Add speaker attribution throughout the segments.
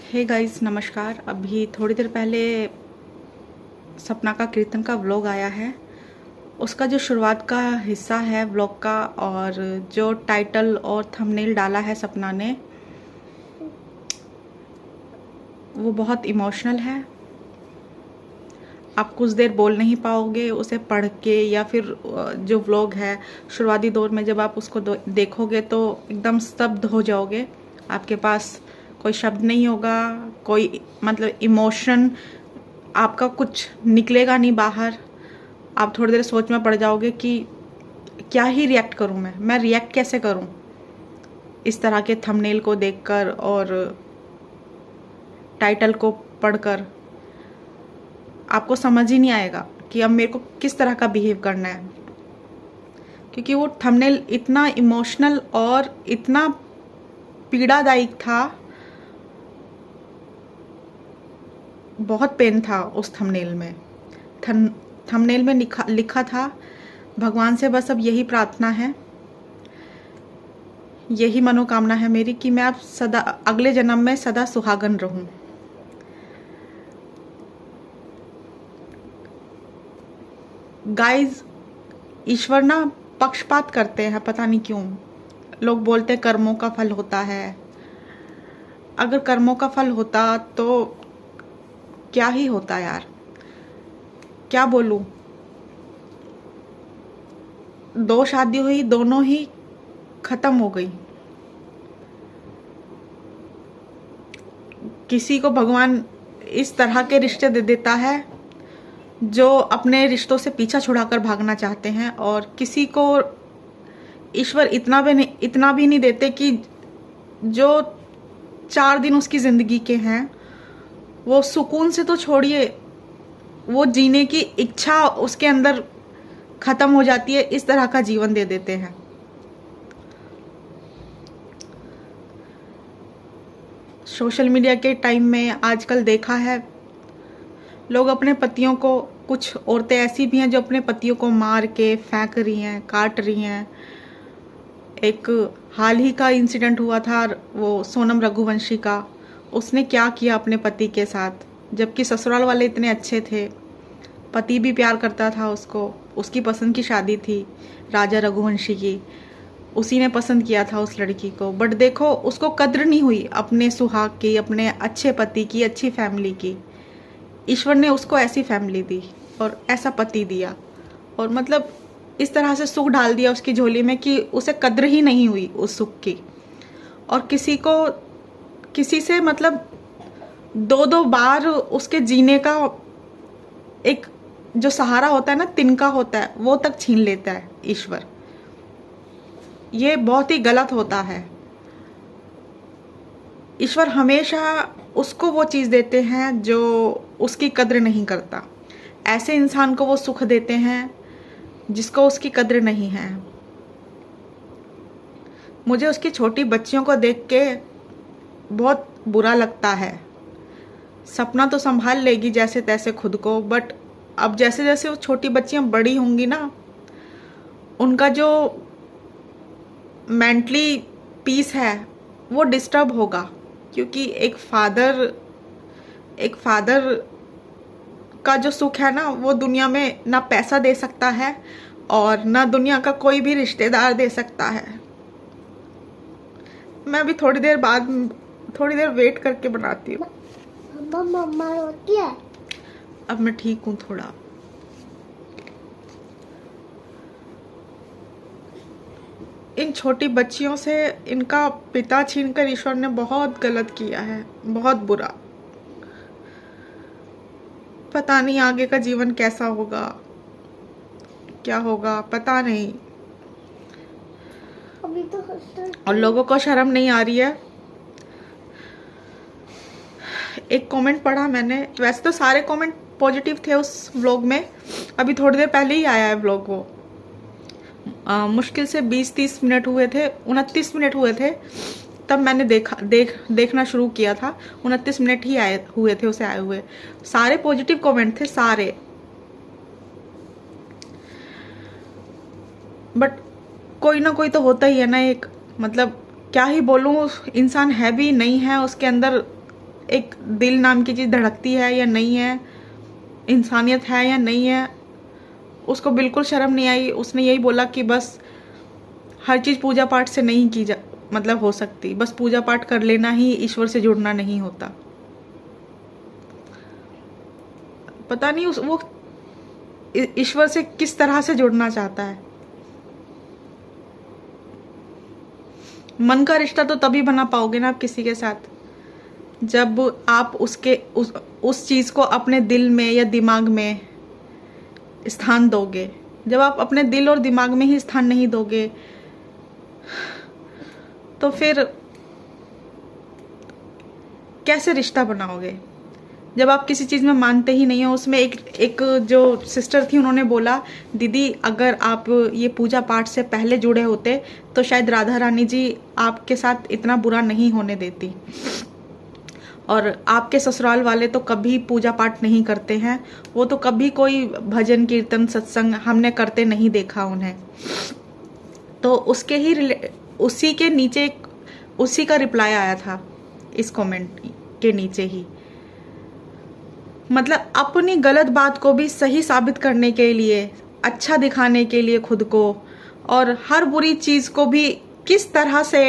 Speaker 1: Hey guys, नमस्कार। अभी थोड़ी देर पहले सपना का कीर्तन का व्लॉग आया है। उसका जो शुरुआत का हिस्सा है व्लॉग का और जो टाइटल और थंबनेल डाला है सपना ने, वो बहुत इमोशनल है। आप कुछ देर बोल नहीं पाओगे उसे पढ़ के, या फिर जो व्लॉग है शुरुआती दौर में जब आप उसको देखोगे तो एकदम स्तब्ध हो जाओगे। आपके पास कोई शब्द नहीं होगा, कोई मतलब इमोशन आपका कुछ निकलेगा नहीं बाहर। आप थोड़ी देर सोच में पड़ जाओगे कि क्या ही रिएक्ट करूं, मैं रिएक्ट कैसे करूं इस तरह के थंबनेल को देखकर और टाइटल को पढ़कर। आपको समझ ही नहीं आएगा कि अब मेरे को किस तरह का बिहेव करना है, क्योंकि वो थंबनेल इतना इमोशनल और इतना पीड़ादायक था। बहुत पेन था उस थंबनेल में। थंबनेल में लिखा था, भगवान से बस अब यही प्रार्थना है, यही मनोकामना है मेरी कि मैं अब सदा अगले जन्म में सदा सुहागन रहूं। गाइस, ईश्वर ना पक्षपात करते हैं, पता नहीं क्यों। लोग बोलते हैं कर्मों का फल होता है। अगर कर्मों का फल होता तो क्या ही होता यार, क्या बोलूं। दो शादी हुई, दोनों ही खत्म हो गई। किसी को भगवान इस तरह के रिश्ते दे देता है जो अपने रिश्तों से पीछा छुड़ाकर भागना चाहते हैं, और किसी को ईश्वर इतना भी नहीं देते कि जो 4 दिन उसकी जिंदगी के हैं वो सुकून से तो छोड़िए, वो जीने की इच्छा उसके अंदर खत्म हो जाती है। इस तरह का जीवन दे देते हैं। सोशल मीडिया के टाइम में आजकल देखा है, लोग अपने पतियों को, कुछ औरतें ऐसी भी हैं जो अपने पतियों को मार के फेंक रही हैं, काट रही हैं। एक हाल ही का इंसिडेंट हुआ था, वो सोनम रघुवंशी का। उसने क्या किया अपने पति के साथ, जबकि ससुराल वाले इतने अच्छे थे, पति भी प्यार करता था उसको, उसकी पसंद की शादी थी राजा रघुवंशी की, उसी ने पसंद किया था उस लड़की को। बट देखो, उसको कद्र नहीं हुई अपने सुहाग की, अपने अच्छे पति की, अच्छी फैमिली की। ईश्वर ने उसको ऐसी फैमिली दी और ऐसा पति दिया, और मतलब इस तरह से सुख डाल दिया उसकी झोली में कि उसे कद्र ही नहीं हुई उस सुख की। और किसी से मतलब 2-2 बार उसके जीने का एक जो सहारा होता है ना, तिनका होता है, वो तक छीन लेता है ईश्वर। ये बहुत ही गलत होता है। ईश्वर हमेशा उसको वो चीज़ देते हैं जो उसकी कद्र नहीं करता। ऐसे इंसान को वो सुख देते हैं जिसको उसकी कद्र नहीं है। मुझे उसकी छोटी बच्चियों को देख के बहुत बुरा लगता है। सपना तो संभाल लेगी जैसे तैसे खुद को, बट अब जैसे जैसे वो छोटी बच्चियां बड़ी होंगी ना, उनका जो मेंटली पीस है वो डिस्टर्ब होगा। क्योंकि एक फादर का जो सुख है ना, वो दुनिया में ना पैसा दे सकता है और ना दुनिया का कोई भी रिश्तेदार दे सकता है। मैं अभी थोड़ी देर वेट करके बनाती हूँ।
Speaker 2: मम्मा रोती है।
Speaker 1: अब मैं ठीक हूँ थोड़ा। इन छोटी बच्चियों से इनका पिता छीनकर ईश्वर ने बहुत गलत किया है, बहुत बुरा। पता नहीं आगे का जीवन कैसा होगा, क्या होगा, पता नहीं।
Speaker 2: अभी तो
Speaker 1: और लोगों को शर्म नहीं आ रही है। एक कमेंट पढ़ा मैंने, वैसे तो सारे कमेंट पॉजिटिव थे उस व्लॉग में। अभी थोड़ी देर पहले ही आया है व्लॉग वो। मुश्किल से 20-30 मिनट हुए थे, 29 मिनट हुए थे तब मैंने देखना शुरू किया था। 29 मिनट ही हुए थे उसे आए हुए। सारे पॉजिटिव कमेंट थे, सारे। बट कोई ना कोई तो होता ही है ना एक, मतलब क्या ही बोलूं, इंसान है भी नहीं है, उसके अंदर एक दिल नाम की चीज़ धड़कती है या नहीं है, इंसानियत है या नहीं है, उसको बिल्कुल शर्म नहीं आई। उसने यही बोला कि बस हर चीज़ पूजा पाठ से नहीं की जा मतलब हो सकती, बस पूजा पाठ कर लेना ही ईश्वर से जुड़ना नहीं होता। पता नहीं वो ईश्वर से किस तरह से जुड़ना चाहता है। मन का रिश्ता तो तभी बना पाओगे ना आप किसी के साथ, जब आप उस चीज़ को अपने दिल में या दिमाग में स्थान दोगे। जब आप अपने दिल और दिमाग में ही स्थान नहीं दोगे तो फिर कैसे रिश्ता बनाओगे। जब आप किसी चीज़ में मानते ही नहीं हो। उसमें एक जो सिस्टर थी, उन्होंने बोला, दीदी अगर आप ये पूजा पाठ से पहले जुड़े होते तो शायद राधा रानी जी आपके साथ इतना बुरा नहीं होने देती। और आपके ससुराल वाले तो कभी पूजा पाठ नहीं करते हैं, वो तो कभी कोई भजन कीर्तन सत्संग हमने करते नहीं देखा उन्हें। तो उसी के नीचे उसी का रिप्लाई आया था इस कमेंट के नीचे ही। मतलब अपनी गलत बात को भी सही साबित करने के लिए, अच्छा दिखाने के लिए खुद को, और हर बुरी चीज़ को भी किस तरह से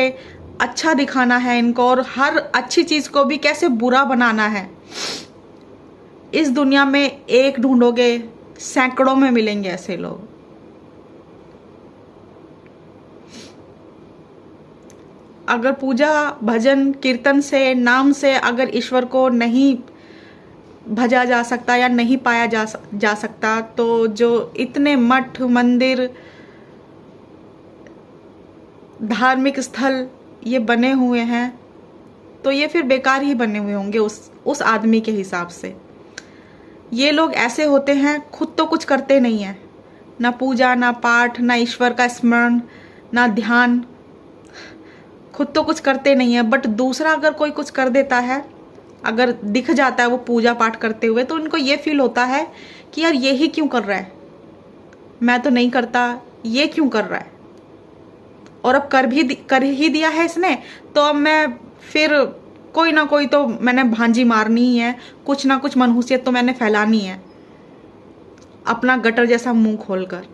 Speaker 1: अच्छा दिखाना है इनको, और हर अच्छी चीज़ को भी कैसे बुरा बनाना है। इस दुनिया में एक ढूंढोगे, सैकड़ों में मिलेंगे ऐसे लोग। अगर पूजा भजन कीर्तन से, नाम से अगर ईश्वर को नहीं भजा जा सकता या नहीं पाया जा सकता, तो जो इतने मठ मंदिर धार्मिक स्थल ये बने हुए हैं, तो ये फिर बेकार ही बने हुए होंगे उस आदमी के हिसाब से। ये लोग ऐसे होते हैं, खुद तो कुछ करते नहीं हैं, ना पूजा ना पाठ ना ईश्वर का स्मरण ना ध्यान, खुद तो कुछ करते नहीं है। बट दूसरा अगर कोई कुछ कर देता है, अगर दिख जाता है वो पूजा पाठ करते हुए, तो उनको ये फील होता है कि यार ये ही क्यों कर रहा है, मैं तो नहीं करता, ये क्यों कर रहा है। और अब कर ही दिया है इसने, तो अब मैं फिर कोई ना कोई तो मैंने भांजी मारनी ही है, कुछ ना कुछ मनहूसियत तो मैंने फैलानी है अपना गटर जैसा मुंह खोलकर।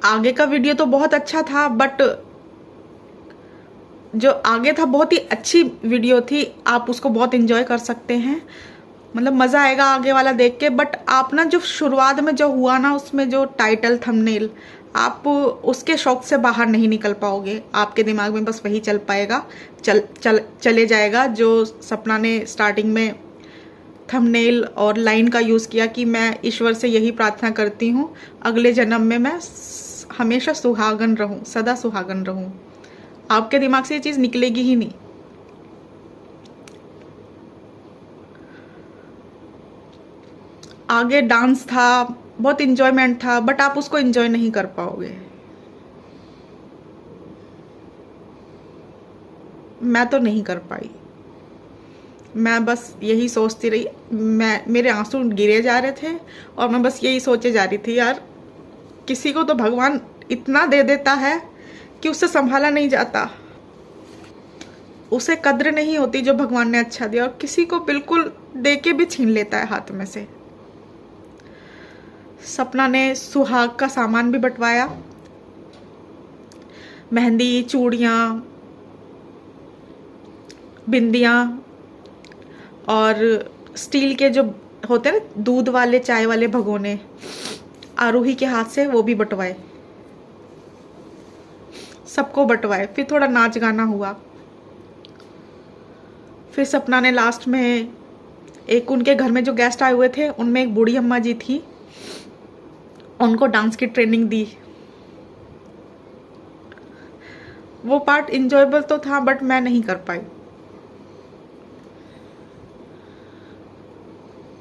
Speaker 1: आगे का वीडियो तो बहुत अच्छा था, बट जो आगे था बहुत ही अच्छी वीडियो थी, आप उसको बहुत एंजॉय कर सकते हैं, मतलब मज़ा आएगा आगे वाला देख के। बट आप ना जो शुरुआत में जो हुआ ना, उसमें जो टाइटल थंबनेल, आप उसके शौक से बाहर नहीं निकल पाओगे। आपके दिमाग में बस वही चल पाएगा, चले जाएगा जो सपना ने स्टार्टिंग में थंबनेल और लाइन का यूज़ किया कि मैं ईश्वर से यही प्रार्थना करती हूँ अगले जन्म में मैं हमेशा सुहागन रहूँ, सदा सुहागन रहूँ। आपके दिमाग से ये चीज़ निकलेगी ही नहीं। आगे डांस था, बहुत इंजॉयमेंट था, बट आप उसको इंजॉय नहीं कर पाओगे। मैं तो नहीं कर पाई। मैं बस यही सोचती रही, मेरे आंसू गिरे जा रहे थे और मैं बस यही सोचे जा रही थी, यार किसी को तो भगवान इतना दे देता है कि उससे संभाला नहीं जाता, उसे कद्र नहीं होती जो भगवान ने अच्छा दिया, और किसी को बिल्कुल दे के भी छीन लेता है हाथ में से। सपना ने सुहाग का सामान भी बंटवाया, मेहंदी, चूड़ियाँ, बिंदियाँ, और स्टील के जो होते हैं ना दूध वाले चाय वाले भगोने, आरोही के हाथ से वो भी बंटवाए, सबको बंटवाए। फिर थोड़ा नाच गाना हुआ। फिर सपना ने लास्ट में एक उनके घर में जो गेस्ट आए हुए थे, उनमें एक बूढ़ी अम्मा जी थी, उनको डांस की ट्रेनिंग दी। वो पार्ट इंजॉयबल तो था, बट मैं नहीं कर पाई।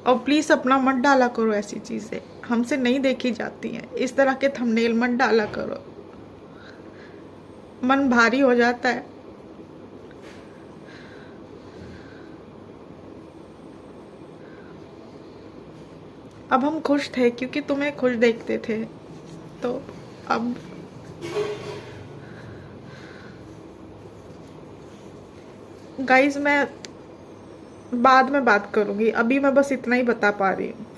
Speaker 1: और प्लीज़ अपना मत डाला करो, ऐसी चीज़ें हमसे नहीं देखी जाती हैं। इस तरह के थंबनेल मत डाला करो, मन भारी हो जाता है। अब हम खुश थे क्योंकि तुम्हें खुश देखते थे, तो अब गाइस मैं बाद में बात करूंगी, अभी मैं बस इतना ही बता पा रही हूँ।